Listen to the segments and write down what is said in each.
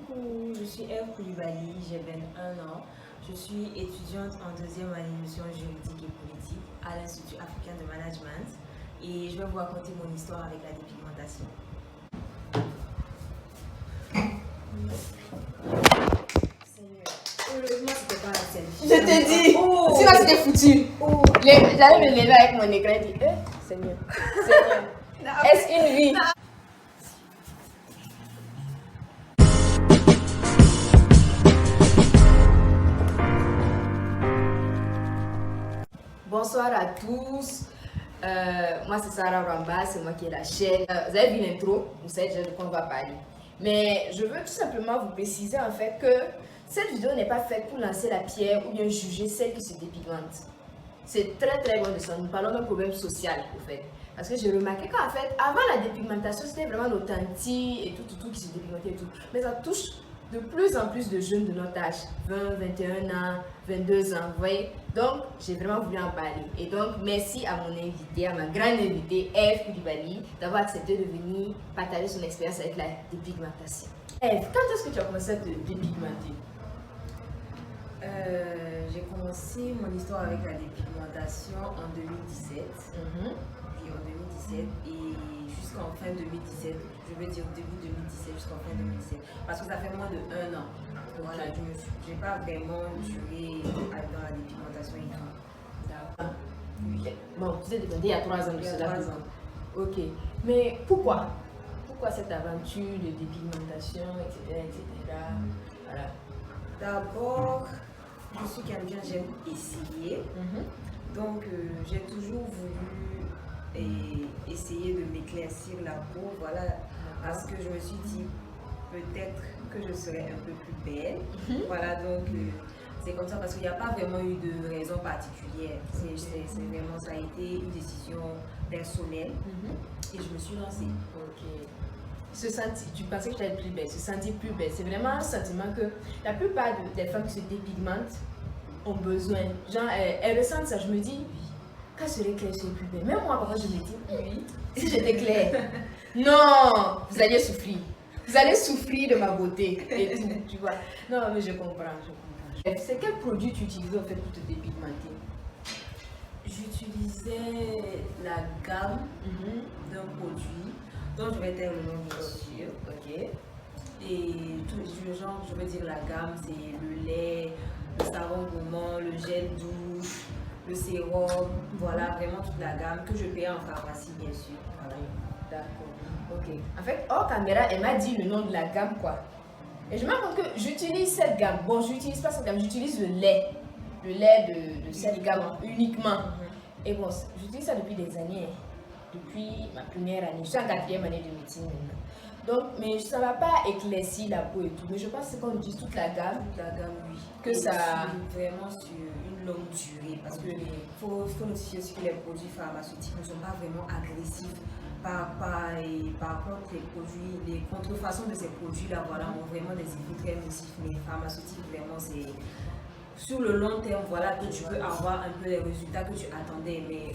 Coucou, je suis Eve Koulibaly, j'ai 21 ans. Je suis étudiante en deuxième année de sciences juridiques et politiques à l'Institut africain de management et je vais vous raconter mon histoire avec la dépigmentation. Heureusement, c'était pas la selfie. Je te dis, sinon c'était foutu. J'allais me lever avec mon écran et dire, Seigneur, est-ce une vie? Bonsoir à tous. Moi c'est Sarah Ramba, c'est moi qui ai la chaîne. Vous avez vu l'intro, vous savez déjà de quoi on va parler. Mais je veux tout simplement vous préciser en fait que cette vidéo n'est pas faite pour lancer la pierre ou bien juger celle qui se dépigmente. C'est très loin de ça. Nous parlons d'un problème social au fait. Parce que j'ai remarqué qu'en fait, avant la dépigmentation, c'était vraiment nos tantis et tout qui se dépigmentaient et tout. Mais ça touche de plus en plus de jeunes de notre âge, 20, 21 ans, 22 ans, vous voyez. Donc, j'ai vraiment voulu en parler. Et donc, merci à mon invité, à ma grande invitée, Eve Koulibaly, d'avoir accepté de venir partager son expérience avec la dépigmentation. Eve, quand est-ce que tu as commencé à te dépigmenter? J'ai commencé mon histoire avec la dépigmentation en 2017. Puis en 2017 et jusqu'en fin 2017, je veux dire début 2017 jusqu'en fin 2017. Parce que ça fait moins de 1 an. Voilà, je n'ai pas vraiment duré dans la dépigmentation et tout. D'accord. Bon, tu t'es dépigmenté il y a 3 ans de Il y a cela. 3 ans. Ok. Mais pourquoi? Pourquoi cette aventure de dépigmentation, etc. Voilà. D'abord, je suis quelqu'un, j'aime essayer. Donc, j'ai toujours voulu essayer de m'éclaircir la peau. Voilà, parce que je me suis dit peut-être que je serais un peu plus belle. Voilà, donc c'est comme ça parce qu'il n'y a pas vraiment eu de raison particulière. C'est vraiment, ça a été une décision personnelle et je me suis lancée. Ok. Tu pensais que tu allais être plus belle, se sentir plus belle. C'est vraiment un sentiment que la plupart des femmes qui se dépigmentent ont besoin. Genre, elles ressentent ça. Je me dis, quand serait claire, je serais plus belle. Même moi, parfois, je me dis, oui, si j'étais claire. Non, vous allez souffrir. Vous allez souffrir de ma beauté et tout, tu vois. Non, mais je comprends. C'est quel produit tu utilisais en fait pour te dépigmenter? J'utilisais la gamme d'un produit dont je vais taire le nom bien sûr. Ok. Et tout le genre, je veux dire la gamme, c'est le lait, le savon gourmand, le gel douche, le sérum, voilà vraiment toute la gamme que je paye en pharmacie bien sûr. Voilà. D'accord. Ok. En fait, hors caméra, elle m'a dit le nom de la gamme quoi. Et je me rends compte que j'utilise cette gamme. Bon, j'utilise pas cette gamme, j'utilise le lait. Le lait de cette gamme uniquement. Et bon, j'utilise ça depuis des années. Depuis ma première année. Je suis en 4e année de médecine maintenant. Donc, mais ça ne va pas éclaircir la peau et tout. Mais je pense que quand on utilise toute la gamme, Oui. que ça. Vraiment sur une longue durée. Parce qu'il faut notifier aussi que les produits pharmaceutiques ne sont pas vraiment agressifs. Par contre, les produits, les contrefaçons de ces produits-là, voilà, ont vraiment des effets très nocifs. Mais les pharmaceutiques, vraiment, c'est sur le long terme, voilà, que tu peux avoir un peu les résultats que tu attendais. Mais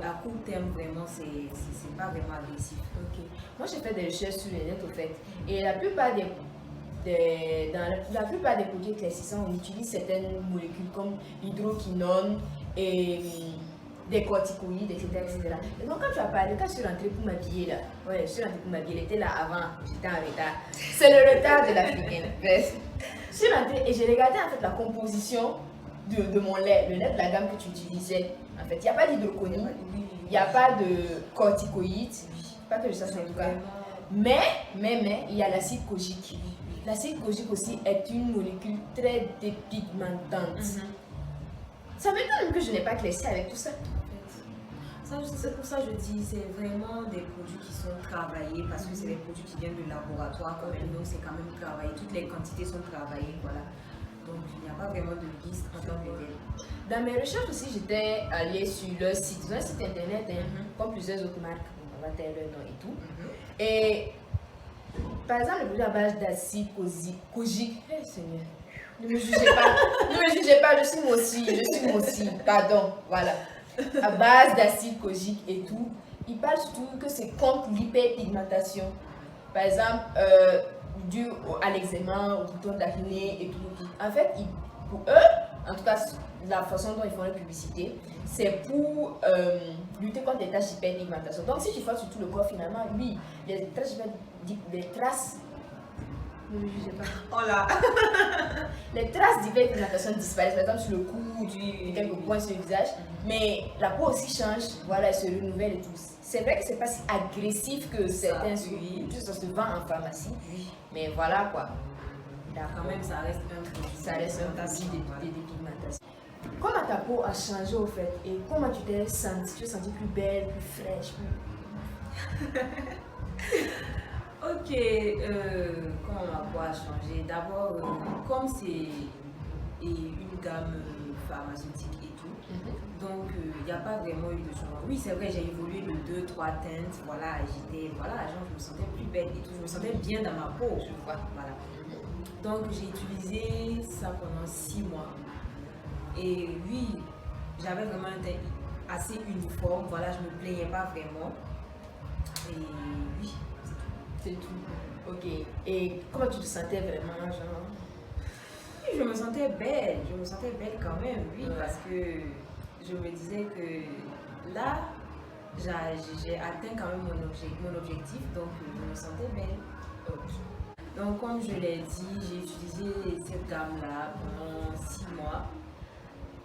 à court terme, vraiment, c'est pas vraiment agressif. Ok. Moi, j'ai fait des recherches sur le net, au fait. Et la plupart dans la plupart des produits éclaircissants, on utilise certaines molécules comme l'hydroquinone et des corticoïdes, etc., etc. Et donc, quand tu as parlé, quand je suis rentrée pour m'habiller là, ouais, je suis rentrée pour m'habiller, elle était là avant, j'étais en retard. C'est le retard de l'Africaine. Je suis rentrée et j'ai regardé en fait la composition de mon lait, le lait de la gamme que tu utilisais. En fait, il n'y a pas d'hydroquinone, il n'y a pas de corticoïdes, pas que je sache en tout cas. Mais, il y a l'acide kojique. L'acide kojique aussi est une molécule très dépigmentante. Ça m'étonne que je n'ai pas classé avec tout ça. C'est pour ça que je dis, c'est vraiment des produits qui sont travaillés parce que c'est des produits qui viennent du laboratoire quand même, donc c'est quand même travaillé, toutes les quantités sont travaillées, voilà. Donc il n'y a pas vraiment de liste en tant que tel. Dans mes recherches aussi, j'étais allée sur leur site, un site internet, comme plusieurs autres marques, on va taire leur nom et tout. Et par exemple, le produit à base d'acide kojique, Seigneur, ne me jugez pas, je suis moi aussi, pardon, voilà. À base d'acide kojique et tout, il parle surtout que c'est contre l'hyperpigmentation. Par exemple, dû à l'eczéma, au bouton d'acné et tout. En fait, pour eux, en tout cas, la façon dont ils font la publicité, c'est pour lutter contre les taches d'hyperpigmentation. Donc, si tu fais sur tout le corps, finalement, oui, les traces. Ne me jugez pas. Oh là. Les traces d'hyperpigmentation disparaissent, par exemple sur le cou, quelques points sur le visage, mais la peau aussi change, voilà, elle se renouvelle et tout. C'est vrai que c'est pas si agressif que certains ça se vend en pharmacie, mais voilà quoi. Quand même, ça reste un produit. Ça reste un produit de dépigmentation. Comment ta peau a changé au fait et comment tu t'es sentie? Tu t'es sentie plus belle, plus fraîche, Ok, comment ma peau a changé? D'abord, comme c'est une gamme pharmaceutique et tout, donc il n'y a pas vraiment eu de changement. Oui, c'est vrai, j'ai évolué de 2-3 teintes, voilà, genre, je me sentais plus belle et tout, je me sentais bien dans ma peau, je vois, voilà. Donc j'ai utilisé ça pendant 6 mois. Et oui, j'avais vraiment un teint assez uniforme, voilà, je ne me plaignais pas vraiment. Et oui, c'est tout. Ok. Et comment tu te sentais vraiment, genre? Oui, je me sentais belle quand même, oui, parce que je me disais que là, j'ai atteint quand même mon objectif, donc je me sentais belle. Donc comme je l'ai dit, j'ai utilisé cette gamme-là pendant 6 mois.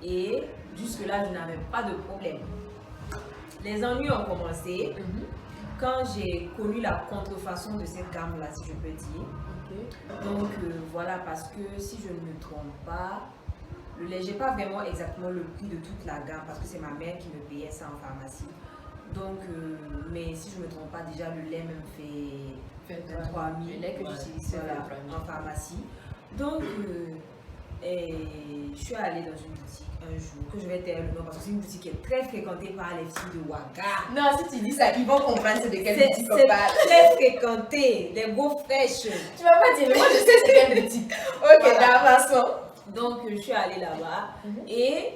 Et jusque-là, je n'avais pas de problème. Les ennuis ont commencé quand j'ai connu la contrefaçon de cette gamme-là, si je peux dire. Donc voilà, parce que si je ne me trompe pas, le lait, j'ai pas vraiment exactement le prix de toute la gamme parce que c'est ma mère qui me payait ça en pharmacie. Donc, mais si je ne me trompe pas, déjà le lait me fait 23 000 le lait que j'utilise en pharmacie. Donc, je suis allée dans une boutique un jour, que je vais taire le nom parce que c'est une boutique qui est très fréquentée par les filles de Ouaga. Non, si tu dis ça, ils vont comprendre c'est de quelle boutique on parle. C'est très fréquenté, les beaux fraîches. Tu vas pas dire, mais moi je sais c'est quelle boutique. Ok, voilà. Façon. Donc, je suis allée là-bas et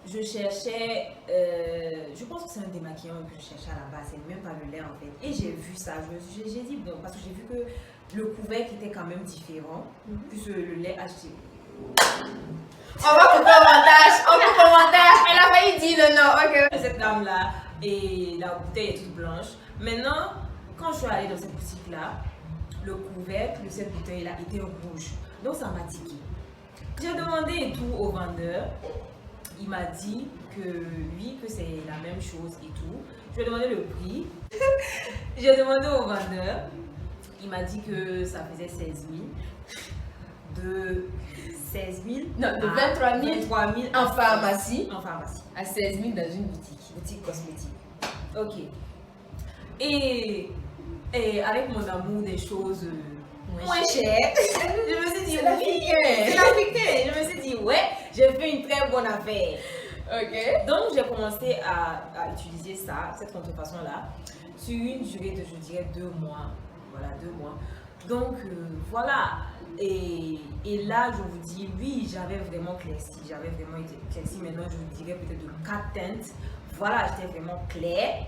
je cherchais, je pense que c'est un démaquillant que je cherchais à la base, c'est même pas le lait en fait. Et j'ai vu ça, j'ai dit bon, parce que j'ai vu que le couvercle était quand même différent, plus le lait acheté. On va couper au montage, elle a failli dire le nom, ok. Cette dame-là, et la bouteille est toute blanche. Maintenant, quand je suis allée dans cette boutique-là, le couvercle de cette bouteille-là était rouge. Donc ça m'a tiqué. J'ai demandé et tout au vendeur. Il m'a dit que oui, que c'est la même chose et tout. Je lui ai demandé le prix. J'ai demandé au vendeur. Il m'a dit que ça faisait 16 000. De 16 000 non, de 23 000 en pharmacie. En pharmacie. À 16 000 dans une boutique. Boutique cosmétique. Ok. Et avec mon amour des choses moins chères, je me suis dit c'est l'africain. C'est l'africain. Je me suis dit ouais, j'ai fait une très bonne affaire. Ok. Donc j'ai commencé à utiliser ça, cette contrefaçon-là, sur une durée de, je dirais, 2 mois. Voilà, 2 mois. Donc voilà. Et là, je vous dis, oui, j'avais vraiment éclairci. J'avais vraiment été éclairci. Maintenant, je vous dirais peut-être de 4 teintes. Voilà, j'étais vraiment claire.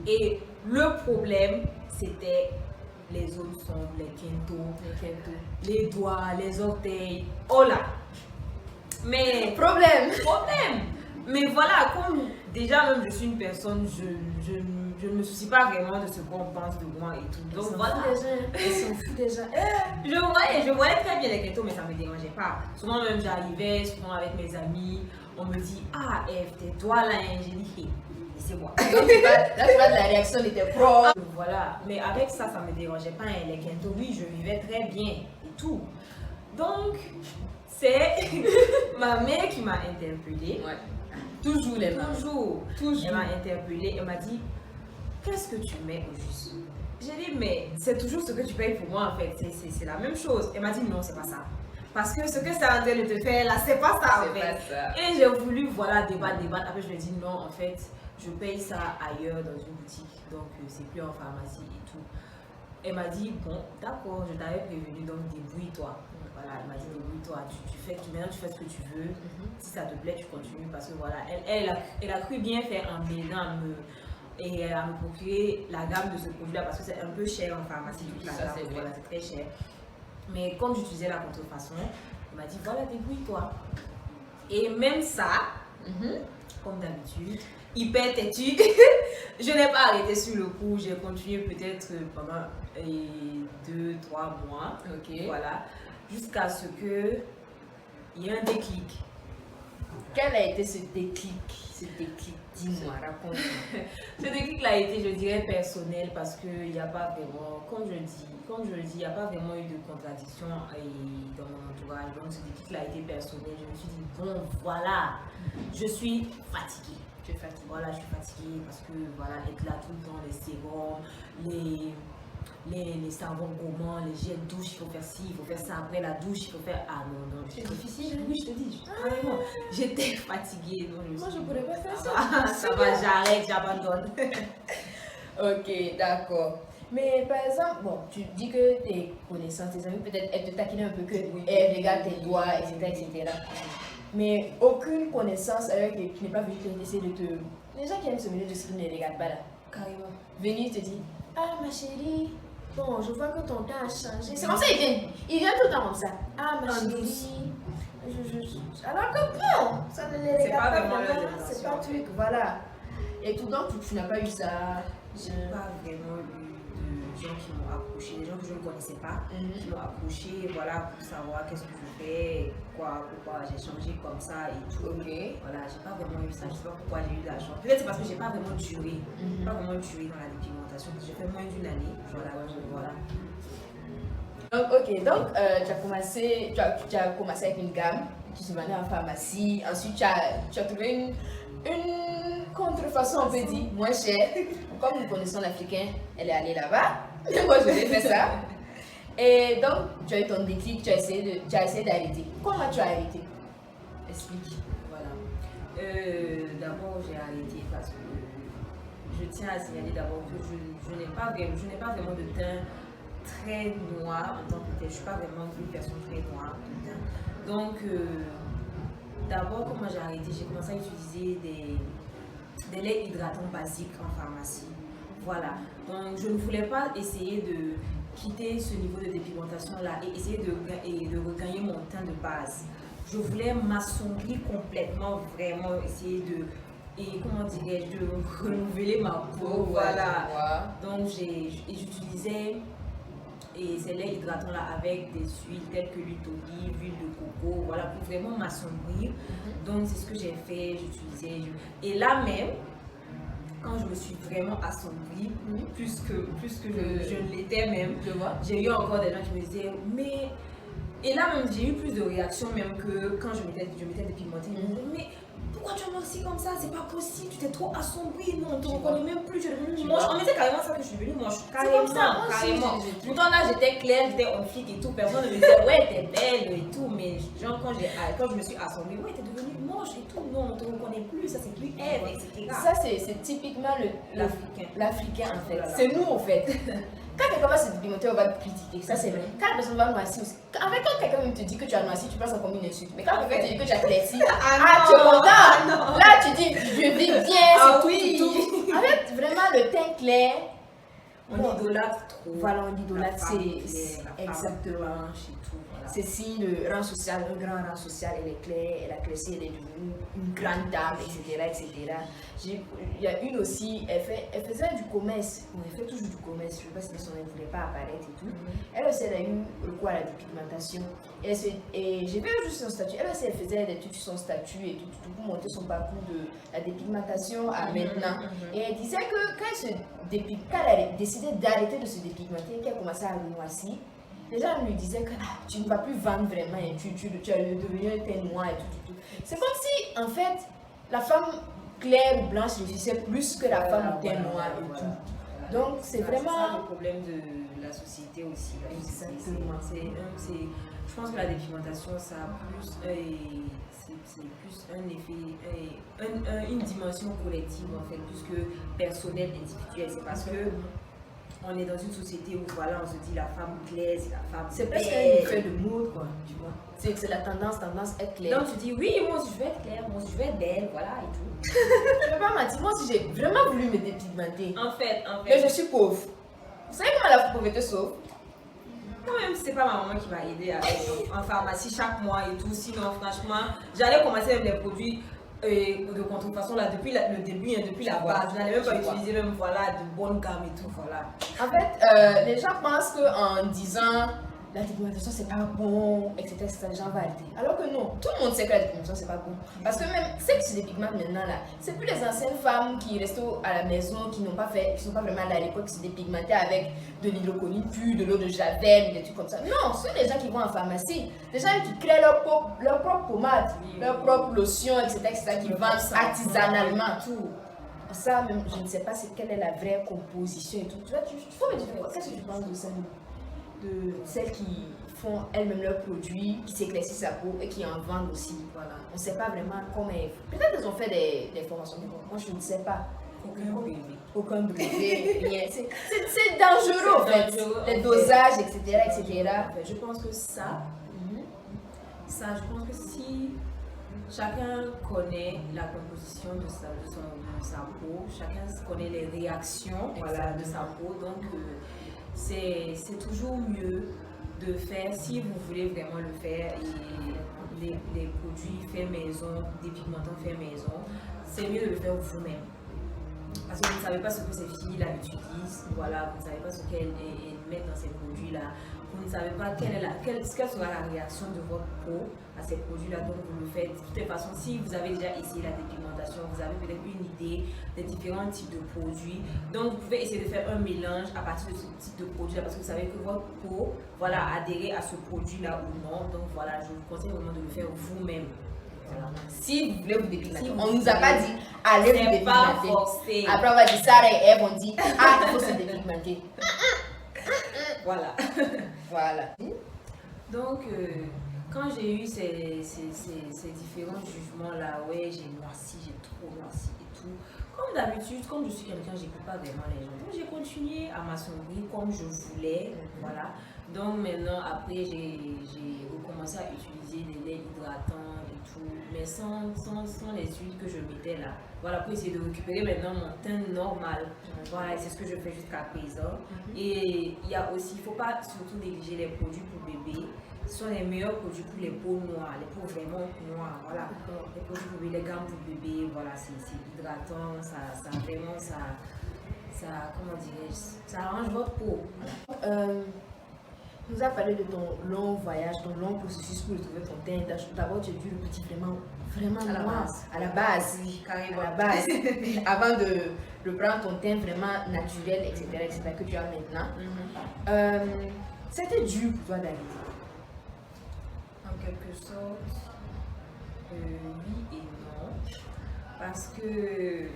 Et le problème, c'était les zones sombres, les quintos, les doigts, les orteils. Oh là! Mais problème. Mais voilà, comme déjà même je suis une personne, je ne me soucie pas vraiment de ce qu'on pense de moi et tout. Donc voilà. Ils s'en foutent déjà. Je voyais très bien les ketos, mais ça ne me dérangeait pas. Souvent même j'arrivais, souvent avec mes amis, on me dit ah Eve, tes doigts là, j'ai dit et c'est moi. Donc là tu vois de la réaction de tes proches. Voilà, mais avec ça, ça ne me dérangeait pas. Hein. Les ketos, oui, je vivais très bien et tout. Donc c'est ma mère qui m'a interpellée. Ouais. Toujours les mains. Toujours. Elle m'a interpellée, elle m'a dit qu'est-ce que tu mets au juste? J'ai dit mais c'est toujours ce que tu payes pour moi en fait, c'est la même chose. Elle m'a dit non, c'est pas ça. Parce que ce que c'est en train de te faire là, c'est pas ça en fait. Et j'ai voulu voilà débattre. Après je lui ai dit non, en fait, je paye ça ailleurs dans une boutique, donc c'est plus en pharmacie et tout. Elle m'a dit bon d'accord, je t'avais prévenu, donc débrouille-toi. Voilà, elle m'a dit débrouille-toi, maintenant tu fais ce que tu veux, si ça te plaît tu continues parce que voilà, elle a cru bien faire en m'aidant et à me procurer la gamme de ce produit-là parce que c'est un peu cher en pharmacie, toute la gamme, voilà, c'est très cher. Mais comme j'utilisais la contrefaçon, il m'a dit voilà, débrouille-toi. Et même ça, comme d'habitude, hyper têtu, je n'ai pas arrêté sur le coup, j'ai continué peut-être pendant 2-3 mois, voilà, jusqu'à ce que il y ait un déclic. Quel a été ce déclic? Dis-moi, raconte. Ce déclic a été, je dirais, personnel parce qu'il n'y a pas vraiment, comme je le dis, il n'y a pas vraiment eu de contradiction dans mon entourage. Donc ce déclic a été personnel. Je me suis dit, bon, voilà, je suis fatiguée. Tu es fatiguée. Voilà, je suis fatiguée parce que, voilà, être là tout le temps, les sérums, les savons gourmands, les gels douche, il faut faire ci, il faut faire ça après la douche, il faut faire... Ah non, non, c'est difficile. Oui, je te dis, carrément. J'étais fatiguée. Donc moi, je ne pourrais pas faire ça. Ça va, j'arrête, j'abandonne. Ok, d'accord. Mais par exemple, bon, tu dis que tes connaissances, tes amis, peut-être elles te taquinent un peu que regarde tes doigts, etc. Mais aucune connaissance avec qui n'est pas venue essayer de te... Les gens qui aiment se mêler de ce qu'ils ne regardent pas là. Carrément. Venir te dire, ah ma chérie, bon, je vois que ton teint a changé. C'est comme ça ils viennent. Ils viennent tout le temps comme ça. Ah ma chérie. Alors que bon, ça ne les regarde pas vraiment. C'est pas un truc, voilà. Et tout donc tu n'as pas eu ça. J'ai pas vraiment eu de gens qui m'ont approché, des gens que je ne connaissais pas, qui m'ont approché, voilà, pour savoir qu'est-ce que je fais, pourquoi j'ai changé comme ça et tout. Voilà, j'ai pas vraiment eu ça, je sais pas pourquoi j'ai eu de la chance. Peut-être c'est parce que j'ai pas vraiment duré, pas vraiment duré dans la dépigmentation, j'ai fait moins d'une année, voilà. Donc, tu as commencé avec une gamme, tu se vendais en pharmacie, ensuite tu as trouvé une contrefaçon, on peut dire, moins chère. Comme nous connaissons l'Africain, elle est allée là-bas, mais moi je vais faire ça. Et donc, tu as eu ton déclic, tu as essayé d'arrêter. Comment tu as arrêté? Explique. Voilà. D'abord, j'ai arrêté parce que je tiens à signaler d'abord que je n'ai pas vraiment de teint très noir en tant que tel. Je ne suis pas vraiment une personne très noire de teint. Donc, d'abord, comment j'ai arrêté? J'ai commencé à utiliser des laits hydratants basiques en pharmacie. Voilà. Donc, je ne voulais pas essayer de quitter ce niveau de dépigmentation là et essayer de regagner mon teint de base. Je voulais m'assombrir complètement, vraiment essayer de renouveler ma peau. Voilà. Donc, j'utilisais ces laits hydratants là avec des huiles telles que l'huile d'olive, l'huile de coco, voilà, pour vraiment m'assombrir. Donc c'est ce que j'ai fait, j'utilisais. Et là même, quand je me suis vraiment assombrie, plus que je ne l'étais même, j'ai eu encore des gens qui me disaient, mais... Et là même, j'ai eu plus de réactions même que quand je m'étais dépigmentée. Ils me disaient, mais pourquoi tu as aussi comme ça? C'est pas possible, tu t'es trop assombrie, non, on te reconnaît même plus, tu es devenue moche. On me disait carrément ça que je suis devenue moche. C'est comme ça, carrément. Pourtant là, j'étais claire, j'étais en flic et tout, personne ne me disait, ouais, t'es belle et tout, mais genre quand je me suis assombrie, ouais, t'es devenue moche et tout, non, on te reconnaît plus, ça c'est plus elle, etc. Ça c'est typiquement l'Africain en fait. C'est nous en fait. Quand quelqu'un va se dépigmenter, on va te critiquer, ça c'est vrai. Quand la personne va noircir aussi, quand quelqu'un te dit que tu as noirci, tu penses comme une insulte. Mais quand quelqu'un te dit que tu as éclairci, tu es content. Là tu dis, je vis bien, c'est tout. En fait, vraiment le teint clair, on idolâtre trop. Voilà, on idolâtre, c'est exactement. C'est signe de rang social, un grand rang social, elle est claire, elle a crescé, elle est devenue une grande dame, etc. Il y a une aussi, elle faisait du commerce, elle fait toujours du commerce, je ne sais pas si son nom ne voulait pas apparaître et tout. Elle aussi, elle a eu recours à la dépigmentation. Et j'ai vu juste son statut, elle aussi, elle faisait des trucs sur son statut et tout pour monter son parcours de la dépigmentation à maintenant. Et elle disait que quand elle a décidé d'arrêter de se dépigmenter, qu'elle commençait à noircir, les gens lui disaient que tu ne vas plus vendre vraiment, tu es devenu un teint noir et tout. C'est comme si, en fait, la femme claire ou blanche réussissait plus que la femme au teint noir et tout. Donc, c'est vraiment... C'est ça le problème de la société aussi. Exactement. Je pense que la dépigmentation, ça a plus... c'est plus un effet, une dimension collective en fait, plus que personnelle, individuelle. C'est parce que on est dans une société où voilà, on se dit la femme claire, c'est la femme. C'est presque un effet de mode, quoi, tu vois. C'est la tendance être claire. Donc tu dis oui, moi aussi je veux être claire, moi aussi je veux être belle, voilà et tout. Je ne vais pas mentir, moi aussi j'ai vraiment voulu me dépigmenter. En fait. Mais je suis pauvre. Vous savez comment la pauvreté sauve? Moi-même, c'est pas ma maman qui m'a aidé en pharmacie chaque mois et tout. Sinon, franchement, j'allais commencer avec les produits de contrefaçon là depuis le début, hein, depuis la base. Je n'allais même pas utiliser même voilà de bonnes gammes et tout, voilà. En fait, les gens pensent qu'en disant la dépigmentation c'est pas bon, etc., les gens vont arrêter. Alors que non, tout le monde sait que la dépigmentation c'est pas bon. Parce que même celles qui se dépigmentent maintenant là, c'est plus les anciennes femmes qui restent à la maison, qui sont pas vraiment allées à l'école, qui se dépigmentaient avec de l'hydrocoline pure, de l'eau de javel, des trucs comme ça. Non, ce sont les gens qui vont en pharmacie, des gens qui créent leur propre pommade, leur propre lotion, etc., qui vendent artisanalement tout. Ça, même, je ne sais pas quelle est la vraie composition et tout. Tu vois, faut me dire, qu'est-ce que tu penses de ça? De celles qui font elles-mêmes leurs produits, qui s'éclaircissent sa peau et qui en vendent aussi. Voilà. On ne sait pas vraiment comment elles... Peut-être qu'elles ont fait des formations, mais moi je ne sais pas. Aucun brevet, rien. C'est dangereux en fait. Les dosages, etc. Je pense que ça, je pense que si chacun connaît la composition de sa peau, chacun connaît les réactions voilà, de sa peau, donc c'est toujours mieux de faire, si vous voulez vraiment le faire, et les produits faits maison, dépigmentants faits maison, c'est mieux de le faire vous-même. Parce que vous ne savez pas ce que ces filles-là utilisent, voilà, vous ne savez pas ce qu'elles mettent dans ces produits-là, vous ne savez pas quelle sera la réaction de votre peau à ces produits-là, donc vous le faites. De toute façon, si vous avez déjà essayé la dépigmentation, vous avez peut-être une idée des différents types de produits, donc vous pouvez essayer de faire un mélange à partir de ce type de produit-là, parce que vous savez que votre peau, voilà, adhérer à ce produit-là ou non, donc voilà, je vous conseille vraiment de le faire vous-même. Voilà. Si vous voulez vous dépigmenter, on ne nous a pas dit allez vous dépigmenter. Forcé. Après on va dire Sarah et Eve ont dit ah il faut se dépigmenter. Voilà. Voilà. Donc quand j'ai eu ces différents jugements là, ouais j'ai noirci, j'ai trop noirci et tout. Comme d'habitude, comme je suis quelqu'un, j'écoute pas vraiment les gens. Donc j'ai continué à m'assombrir comme je voulais, voilà. Donc maintenant après j'ai recommencé à utiliser des laits hydratants et tout, mais sans les huiles que je mettais là. Voilà, pour essayer de récupérer maintenant mon teint normal. Voilà, c'est ce que je fais jusqu'à présent. Et il y a aussi, il ne faut pas surtout négliger les produits pour bébé. Ce sont les meilleurs produits pour les peaux noires, les peaux vraiment noires. Voilà, les produits pour bébé, les gammes pour bébé, voilà, c'est hydratant, ça vraiment, ça comment dirais-je, ça arrange votre peau. Voilà. Tu nous as parlé de ton long voyage, ton long processus pour retrouver ton teint. D'abord, tu as dû le petit vraiment noir. À la base, oui, carrément. À la base. Avant de prendre ton teint vraiment naturel, etc., que tu as maintenant. C'était dur pour toi d'arriver. En quelque sorte, oui et non. Parce que,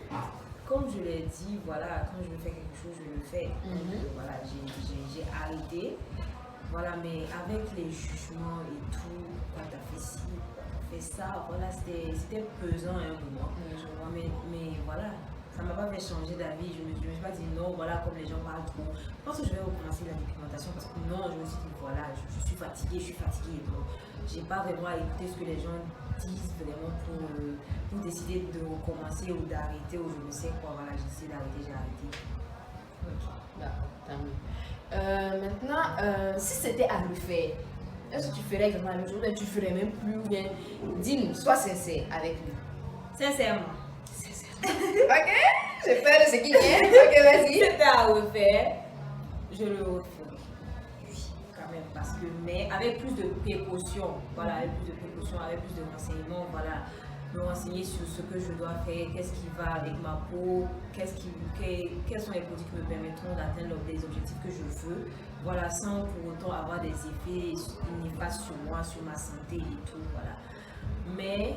comme je l'ai dit, voilà, quand je veux faire quelque chose, je le fais. Donc, voilà, j'ai arrêté. Voilà, mais avec les jugements et tout, quand tu as fait ci, quand tu as fait ça, voilà, c'était pesant à un moment. Mais voilà, ça ne m'a pas fait changer d'avis. Je ne me suis pas dit non, voilà, comme les gens parlent trop. Je pense que je vais recommencer la dépigmentation parce que non, je me suis dit voilà, je suis fatiguée. Donc, je n'ai pas vraiment à écouter ce que les gens disent vraiment pour décider de recommencer ou d'arrêter ou je ne sais quoi. Voilà, j'ai décidé d'arrêter, j'ai arrêté. Ok, d'accord, tant mieux. Maintenant, si c'était à refaire, est-ce que tu ferais exactement la même chose ou tu ferais même plus ou bien dis-nous, sois sincère avec nous. Sincèrement. Ok, j'ai peur de ce qui vient. Ok, vas-y. Si c'était à refaire, je le referais. Oui, quand même, parce que, mais avec plus de précautions, voilà, avec plus de précautions, avec plus de renseignements, voilà. Me renseigner sur ce que je dois faire, qu'est-ce qui va avec ma peau, quels sont les produits qui me permettront d'atteindre les objectifs que je veux, voilà, sans pour autant avoir des effets néfastes sur moi, sur ma santé et tout, voilà. Mais,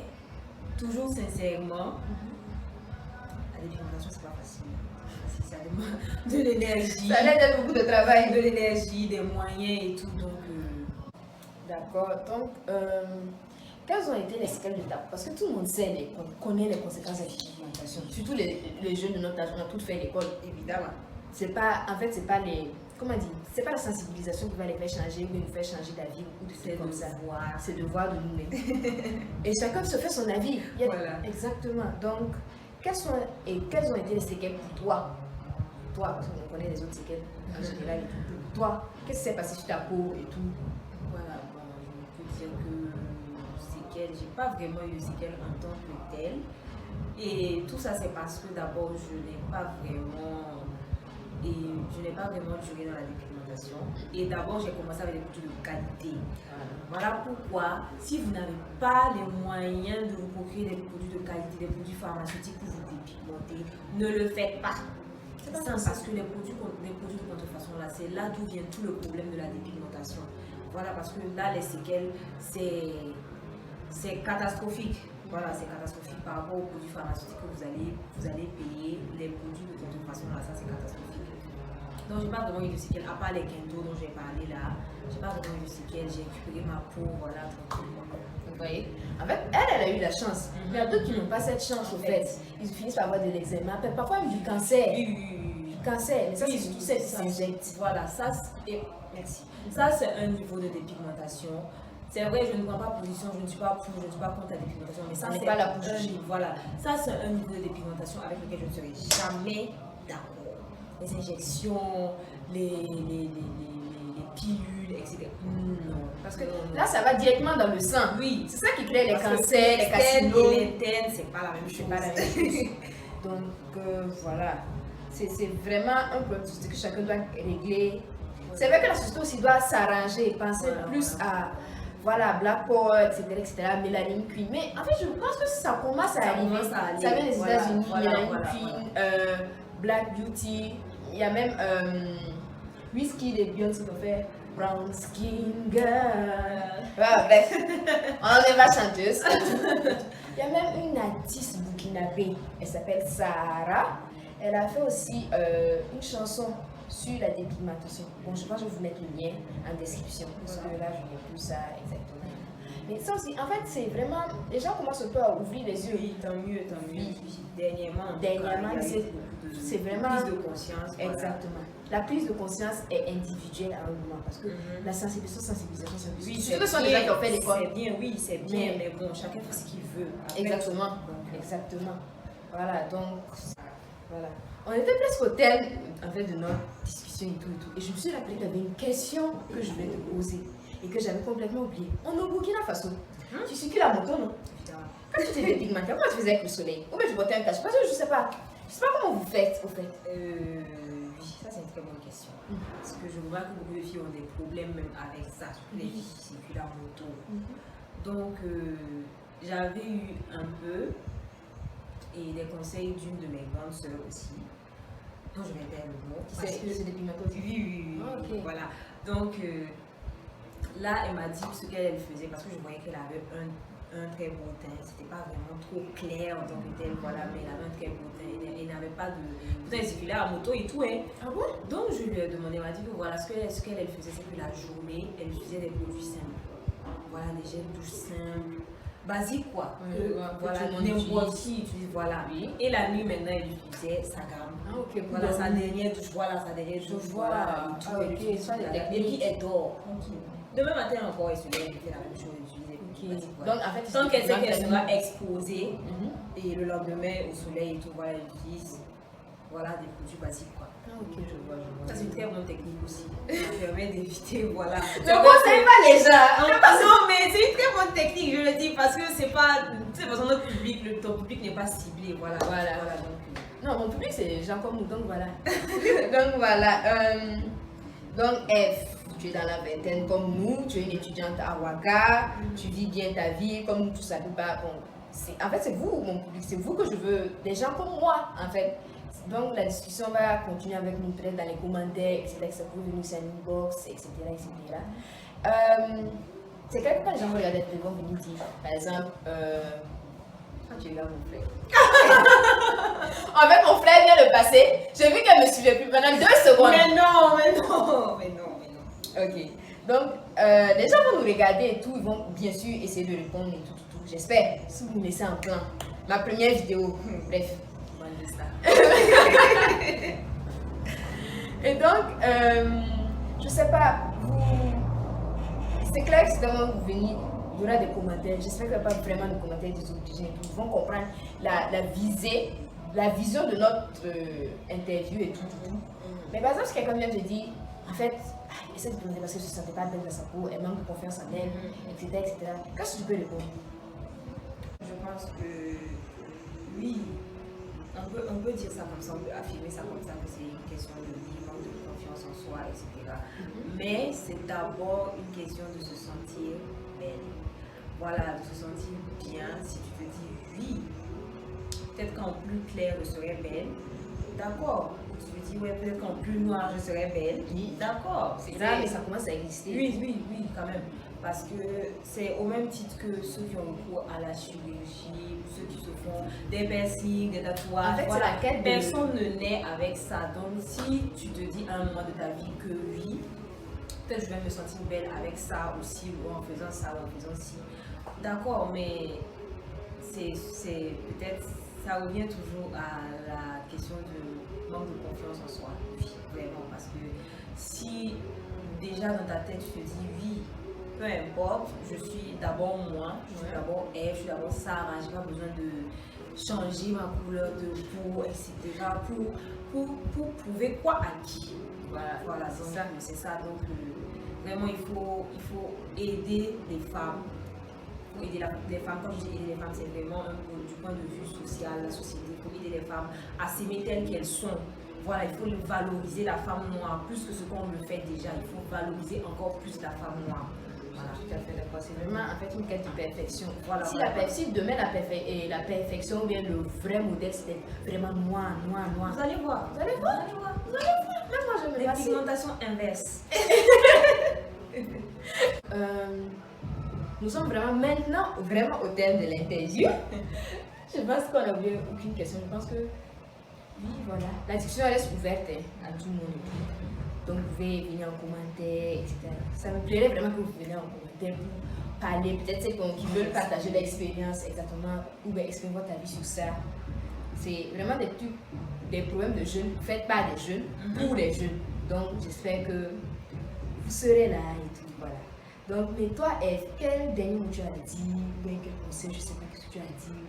toujours sincèrement, la dépigmentation c'est pas facile. Ça demande de l'énergie. Ça aide beaucoup de travail. De l'énergie, des moyens et tout, donc... D'accord, donc... quelles ont été les séquelles de ta peau? Parce que tout le monde connaît les conséquences de la dépigmentation. Surtout les jeunes de notre âge, on a tous fait l'école. Évidemment. c'est pas les... Comment dire? C'est pas la sensibilisation qui va les faire changer ou nous faire changer d'avis ou de faire comme ça. C'est de voir de nous-mêmes. Et chacun se fait son avis. Voilà. Exactement. Donc, quelles ont été les séquelles pour toi? Toi, parce qu'on connaît les autres séquelles en général. Pour toi, qu'est-ce qui s'est passé sur ta peau et tout? Voilà, bon, je peux dire que séquelles, j'ai pas vraiment eu de séquelles en tant que telle. Et tout ça, c'est parce que d'abord, je n'ai pas vraiment duré dans la dépigmentation. Et d'abord, j'ai commencé avec des produits de qualité. Voilà pourquoi, si vous n'avez pas les moyens de vous procurer des produits de qualité, des produits pharmaceutiques pour vous dépigmenter, ne le faites pas. C'est simple, parce que les produits de contrefaçon, là, c'est là d'où vient tout le problème de la dépigmentation. Voilà, parce que là, les séquelles, c'est catastrophique. Voilà, c'est catastrophique par rapport aux produits pharmaceutiques que vous allez payer. Les produits de contrefaçon, là, ça, c'est catastrophique. Donc, j'ai pas vraiment eu de séquelles, à part les Kendo dont j'ai parlé là. J'ai pas vraiment eu de séquelles, j'ai récupéré ma peau, voilà, tranquillement. Vous voyez? En fait, elle a eu la chance. Il y a d'autres qui n'ont pas cette chance, au fait. Ils finissent par avoir de l'eczéma, parfois même du cancer. Du cancer, mais ça, oui, c'est surtout cette injecte. Voilà, ça, merci. Ça, c'est un niveau de dépigmentation. C'est vrai, je ne prends pas position, je ne suis pas pour, je ne suis pas contre la dépigmentation, mais ça, c'est pas la voilà, ça, c'est un niveau de dépigmentation avec lequel je ne serai jamais d'accord. Les injections, les pilules, etc. Non. Parce que là, ça va directement dans le sang. Oui. C'est ça qui crée les cancers, les carcinomes. Et l'interne, c'est pas la même chose. C'est pas la même chose. Donc, voilà. C'est vraiment un problème de société que chacun doit régler. C'est vrai que la société aussi doit s'arranger, penser plus à Black Power, etc., Mélanine Queen. Mais en fait, je pense que ça commence à arriver. Ça vient des États-Unis, Mélanine Queen, Black Beauty. Il y a même Whisky de Beyoncé qui fait Brown Skin Girl. Bref, on n'est pas chanteuse. Il y a même une artiste burkinabé, elle s'appelle Sarah. Elle a fait aussi une chanson sur la dépigmentation. Bon, je pense que je vais vous mettre le lien en description, parce que là, je n'ai plus ça exactement. Mais ça aussi, en fait, c'est vraiment... Les gens commencent un peu à ouvrir les yeux. Oui, tant mieux, tant mieux. Oui. Dernièrement, c'est vraiment... prise de conscience. Exactement. La prise de conscience est individuelle à un moment, parce que la sensibilisation, c'est oui, ce sont des gens qui ont fait l'école. C'est bien, oui, c'est bien, mais bon, chacun fait ce qu'il veut. Après, exactement. Exactement. Voilà, donc... Voilà. On était presque au terme en fait, de notre discussion et tout. Et je me suis rappelé qu'il y avait une question que je voulais te poser et que j'avais complètement oublié. On est au Burkina Faso. Tu circules à moto, non? Quand tu t'es dépigmenté, comment tu faisais avec le soleil? Ou bien tu portais un casque? Parce que je sais pas comment vous faites, au fait. Oui, ça c'est une très bonne question. Parce que je vois que beaucoup de filles ont des problèmes même avec ça, surtout les filles qui circulent à moto. Donc, j'avais eu un peu et des conseils d'une de mes grandes sœurs aussi. Non, je vais perdre le mot. C'est dépigmenté aussi? Oui. Ah, okay. Voilà. Donc, là, elle m'a dit ce qu'elle faisait parce que je voyais qu'elle avait un très beau teint. C'était pas vraiment trop clair en tant que tel, voilà, mais elle avait un très beau teint. Elle n'avait pas de. Pourtant, elle circulait à moto et tout, hein. Ah bon? Donc, je lui ai demandé, elle m'a dit que voilà, ce qu'elle faisait, c'est que la journée, elle utilisait des produits simples. Voilà, des gels douches simples. Basique quoi, voilà, n'importe qui utilise, voilà. Oui. Et la nuit maintenant elle utilisait sa gamme. Ah ok, voilà sa dernière douche, voilà. Et puis elle dort. Demain matin encore elle se lève, elle fait la même chose, Donc en fait, tant qu'elle sait qu'elle sera exposée et le lendemain au soleil et tout, voilà, elle utilise des produits basiques quoi. Ah ok, je vois. Ça c'est une très bonne technique aussi. Ça permet d'éviter, voilà. Ne conseille pas les gens. Non, mais c'est une très bonne technique, je le dis, parce que c'est pas. Tu sais, parce que notre public, ton public n'est pas ciblé, voilà. Non, mon public c'est les gens comme nous, donc voilà. Donc F, tu es dans la vingtaine comme nous, tu es une étudiante à Ouaga, tu vis bien ta vie, comme nous tous à Dubaï. En fait, c'est vous, mon public, c'est vous que je veux, des gens comme moi, en fait. Donc la discussion va continuer avec nous peut-être dans les commentaires, etc. Vous pouvez venir sur l'inbox, etc. C'est clair que quand les gens regardent, ils vont venir dire, par exemple, quand tu regardes mon frère. En fait, mon frère vient de passer, j'ai vu qu'elle me suivait plus pendant 2 secondes. Mais non. Ok, donc les gens vont nous regarder et tout, ils vont bien sûr essayer de répondre et tout. J'espère, si vous me laissez en plan. Ma première vidéo, bref. Et donc, je sais pas, c'est clair que c'est quand vous venez, il y aura des commentaires. J'espère qu'il n'y a pas vraiment de commentaires désobligeants. Ils vont comprendre la vision de notre interview et tout. Mais par exemple, si quelqu'un vient te dire, en fait, essaie de demander parce qu'elle ne se sentait pas belle dans sa peau, elle manque de confiance en elle, etc. Qu'est-ce que tu peux répondre? Je pense que oui, on peut dire ça comme ça, on peut affirmer ça comme ça, que c'est une question de manque de confiance en soi, etc. Mais c'est d'abord une question de se sentir belle. Voilà, de se sentir bien. Si tu te dis oui, peut-être qu'en plus clair je serais belle, d'accord. Tu te dis ouais, peut-être qu'en plus noir je serais belle, d'accord. C'est grave, mais ça commence à exister. Oui, quand même. Parce que c'est au même titre que ceux qui ont recours à la chirurgie, ou ceux qui se font des piercings, des tatouages. En fait, voilà. c'est la quête Personne ne naît avec ça. Donc si tu te dis à un moment de ta vie que oui, peut-être je vais me sentir belle avec ça aussi, ou en faisant ça, ou en faisant ci. D'accord, mais c'est peut-être, ça revient toujours à la question de manque de confiance en soi. Oui, vraiment. Parce que si déjà dans ta tête tu te dis oui, peu importe, je suis d'abord moi, je suis d'abord Eve, je suis d'abord Sarah, j'ai pas besoin de changer ma couleur de peau, etc. pour prouver quoi à qui. Voilà, c'est ça. Donc vraiment il faut aider les femmes. Pour aider les femmes, quand je dis aider les femmes, c'est vraiment du point de vue social, la société, il faut aider les femmes à s'aimer telles qu'elles sont. Voilà, il faut valoriser la femme noire plus que ce qu'on le fait déjà. Il faut valoriser encore plus la femme noire. Voilà, tout à fait d'accord. C'est vraiment en fait une quête de perfection. Voilà, si demain la perfection ou bien le vrai modèle c'était vraiment noir. Vous allez voir. Même moi je me Des pigmentations inverses. Nous sommes maintenant au terme de l'interview. Je pense qu'on n'a oublié aucune question. Je pense que oui, voilà. La discussion reste ouverte à tout le monde. Donc vous pouvez venir en commentaire, etc. Ça me plairait vraiment que vous veniez en commentaire pour parler. Peut-être ceux qui veulent partager l'expérience exactement ou bien exprimer votre avis sur ça. C'est vraiment des problèmes de jeunes faits par des jeunes pour les jeunes. Donc j'espère que vous serez là et tout. Voilà. Donc, mais toi, Eve, quel dernier mot tu as dit, ou bien quel conseil, je ne sais pas ce que tu as dit,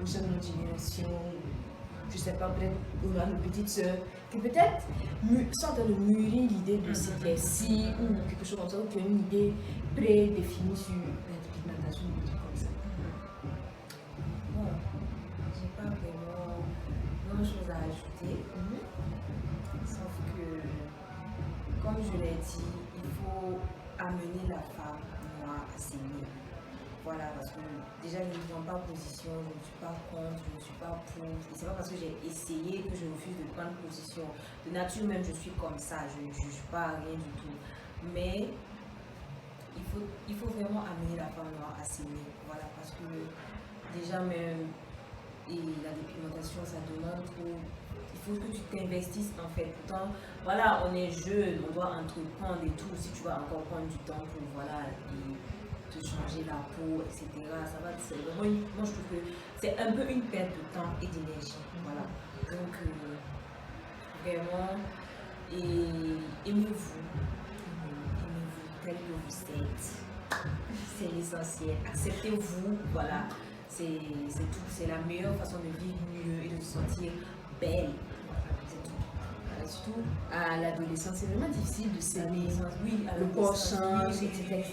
aux jeunes de notre génération, je ne sais pas, peut-être à nos petites sœurs, qui peut-être sont en train de mûrir l'idée de s'éclaircir ou quelque chose comme ça, ou tu as une idée prédéfinie sur la pigmentation ou des trucs comme ça. Bon, j'ai pas vraiment grand-chose à ajouter, sauf que, comme je l'ai dit, il faut amener la femme noire à s'aimer. Voilà, parce que déjà je ne prends pas position, je ne suis pas contre, je ne suis pas pour. Et c'est pas parce que j'ai essayé que je refuse de prendre position. De nature même, je suis comme ça, je ne juge pas rien du tout. Mais il faut vraiment amener la femme noire à s'aimer. Voilà, parce que déjà même, et la dépigmentation, ça demande trop. Il faut que tu t'investisses en fait. Pourtant, voilà, on est jeune, on doit entreprendre et tout. Si tu vas encore prendre du temps pour te changer la peau, etc. Ça va, c'est vraiment moi je trouve que c'est un peu une perte de temps et d'énergie. Voilà. Donc vraiment, aimez-vous tel que vous êtes. C'est l'essentiel. Acceptez-vous, voilà. C'est tout. C'est la meilleure façon de vivre mieux et de se sentir belle. Surtout à l'adolescence, c'est vraiment difficile de s'aimer. Oui, le corps change, etc.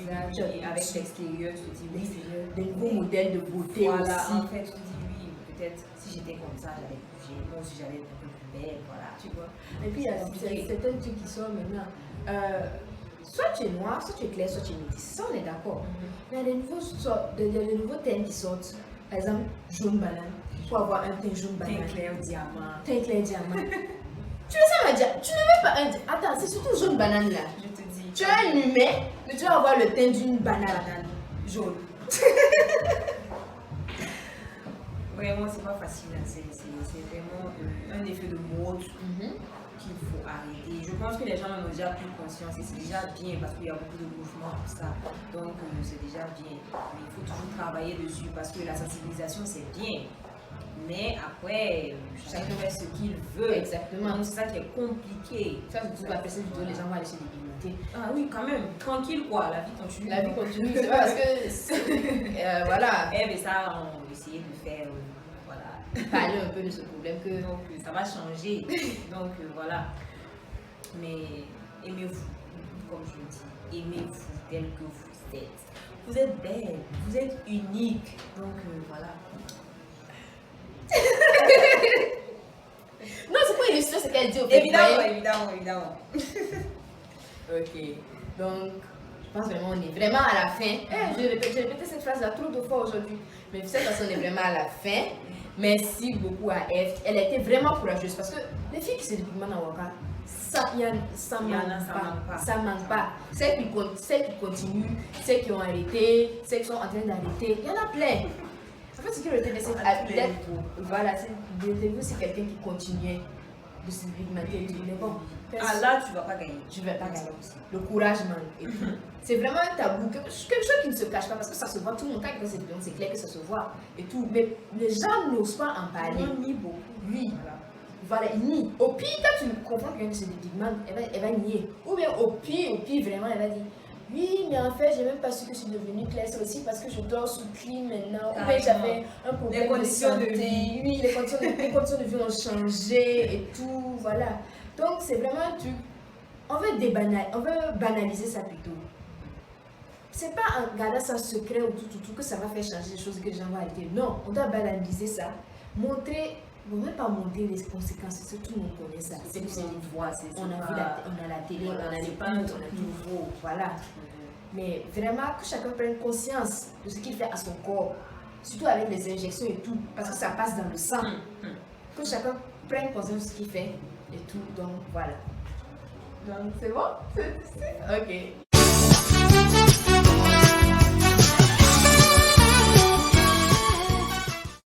Et avec l'extérieur, je te dis oui. Des nouveaux modèles de beauté voilà, aussi. En fait, je te dis oui, peut-être si j'étais comme ça, j'allais bouger. Moi aussi, j'allais être un peu plus belle, voilà, tu vois. Et puis, il y a certains trucs qui sortent maintenant. Soit tu es noir, soit tu es clair, soit tu es métis. Ça, on est d'accord. Mais il y a des nouveaux thèmes qui sortent. Par exemple, jaune banane. Pour avoir un teint jaune banane. Teint clair diamant. Teint clair diamant. Tu veux ça, Madia? Tu ne veux pas un... Attends, c'est surtout jaune banane là. Je te dis. Tu as un humain, mais tu vas avoir le teint d'une banane jaune. Vraiment, c'est pas facile. Hein. C'est vraiment un effet de mode qu'il faut arrêter. Je pense que les gens en ont déjà pris conscience et c'est déjà bien parce qu'il y a beaucoup de mouvements pour ça. Donc, c'est déjà bien. Mais il faut toujours travailler dessus parce que la sensibilisation, c'est bien. Mais après, chacun fait ce qu'il veut. Exactement. Donc c'est ça qui est compliqué. Ça, c'est tout la personne vidéo, les gens vont aller se dépigmenter. Ah oui, quand même. Tranquille quoi, la vie continue. La vie continue, c'est pas parce que. Voilà. Eh, mais ça, on va essayer de faire. Voilà. Parler un peu de ce problème que. Donc ça va changer. Donc voilà. Mais aimez-vous, comme je dis, aimez-vous tel que vous êtes. Vous êtes belle, vous êtes unique. Donc voilà. Non, c'est pas illustré ce qu'elle dit au fait. Évidemment. Ok. Donc, je pense vraiment on est vraiment à la fin. J'ai répété cette phrase-là trop de fois aujourd'hui. Mais cette façon, on est vraiment à la fin. Merci beaucoup à Eve. Elle était vraiment courageuse parce que les filles qui se dépigmentent en Waka, ça manque pas. Celles qui continuent, celles qui ont arrêté, celles qui sont en train d'arrêter, il y en a plein. En fait, ce qui retient de cette athlète, voilà, c'est quelqu'un qui continuait de se dépigmenter. Mais bon, ah là, tu vas pas gagner. Je vais pas gagner aussi. Le courage manque et tout. C'est vraiment un tabou, quelque chose qui ne se cache pas parce que ça se voit tout le monde. Quand il fait cette vidéo, c'est clair que ça se voit et tout. Mais les gens n'osent pas en parler. On nie beaucoup. Oui. Voilà, il nie. Au pire, quand tu comprends quelqu'un qui se dépigmente, elle va nier. Ou bien au pire, vraiment, elle va dire oui, mais en fait, j'ai même pas su que je suis devenue claire. C'est aussi parce que je dors sous clim maintenant. Ou bien j'avais un problème de santé. Oui, les conditions de vie ont changé et tout. Voilà. Donc, c'est vraiment un truc. On veut banaliser ça plutôt. C'est pas en gardant ça secret ou tout que ça va faire changer les choses que les gens vont arrêter. Non, on doit banaliser ça. Montrer. On ne veut pas montrer les conséquences, parce que tout le monde connaît ça. C'est que c'est une voix, on a la télé, on a les peintres, on a tout. Voilà. Mais vraiment, que chacun prenne conscience de ce qu'il fait à son corps, surtout avec les injections et tout, parce que ça passe dans le sang. Que chacun prenne conscience de ce qu'il fait et tout. Donc voilà. Donc c'est bon? Ok.